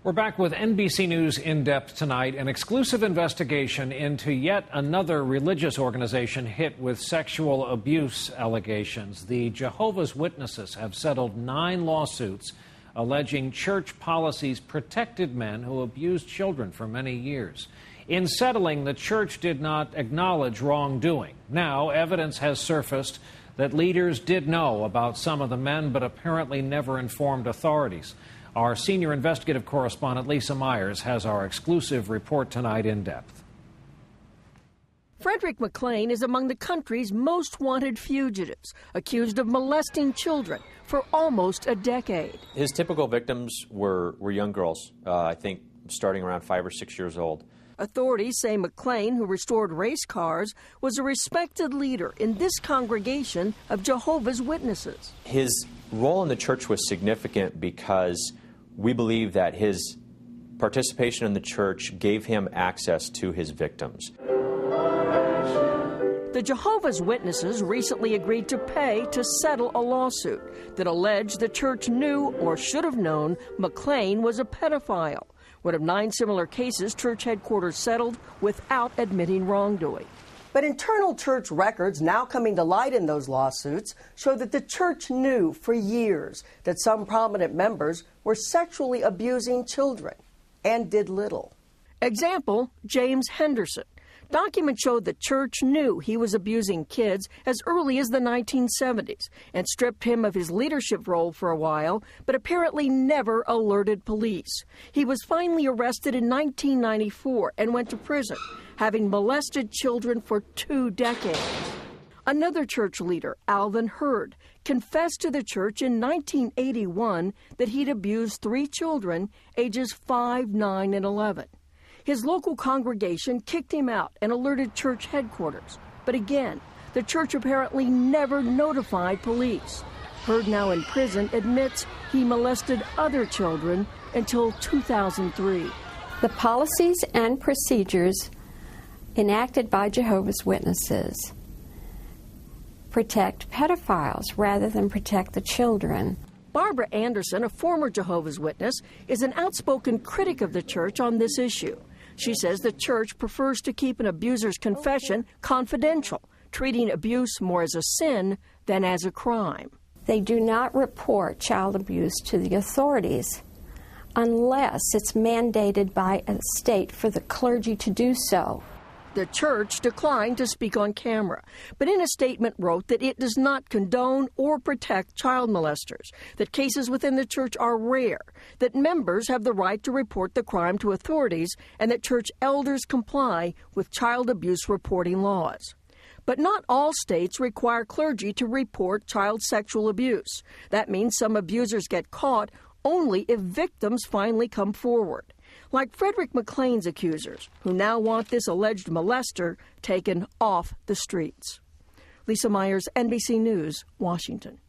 We're back with NBC News In Depth tonight, an exclusive investigation into yet another religious organization hit with sexual abuse allegations. The Jehovah's Witnesses have settled 9 lawsuits alleging church policies protected men who abused children for many years. In settling, the church did not acknowledge wrongdoing. Now, evidence has surfaced that leaders did know about some of the men, but apparently never informed authorities. Our senior investigative correspondent, Lisa Myers, has our exclusive report tonight in depth. Frederick McLean is among the country's most wanted fugitives, accused of molesting children for almost a decade. His typical victims were young girls, I think starting around 5 or 6 years old. Authorities say McLean, who restored race cars, was a respected leader in this congregation of Jehovah's Witnesses. His role in the church was significant because we believe that his participation in the church gave him access to his victims. The Jehovah's Witnesses recently agreed to pay to settle a lawsuit that alleged the church knew or should have known McLean was a pedophile. One of 9 similar cases church headquarters settled without admitting wrongdoing. But internal church records now coming to light in those lawsuits show that the church knew for years that some prominent members were sexually abusing children and did little. Example, James Henderson. Documents showed the church knew he was abusing kids as early as the 1970s and stripped him of his leadership role for a while, but apparently never alerted police. He was finally arrested in 1994 and went to prison, having molested children for 2 decades. Another church leader, Alvin Hurd, confessed to the church in 1981 that he'd abused 3 children, ages 5, 9, and 11. His local congregation kicked him out and alerted church headquarters. But again, the church apparently never notified police. Hurd, now in prison, admits he molested other children until 2003. The policies and procedures enacted by Jehovah's Witnesses protect pedophiles rather than protect the children. Barbara Anderson, a former Jehovah's Witness, is an outspoken critic of the church on this issue. She says the church prefers to keep an abuser's confession confidential, treating abuse more as a sin than as a crime. They do not report child abuse to the authorities unless it's mandated by a state for the clergy to do so. The church declined to speak on camera, but in a statement wrote that it does not condone or protect child molesters, that cases within the church are rare, that members have the right to report the crime to authorities, and that church elders comply with child abuse reporting laws. But not all states require clergy to report child sexual abuse. That means some abusers get caught only if victims finally come forward, like Frederick McLean's accusers, who now want this alleged molester taken off the streets. Lisa Myers, NBC News, Washington.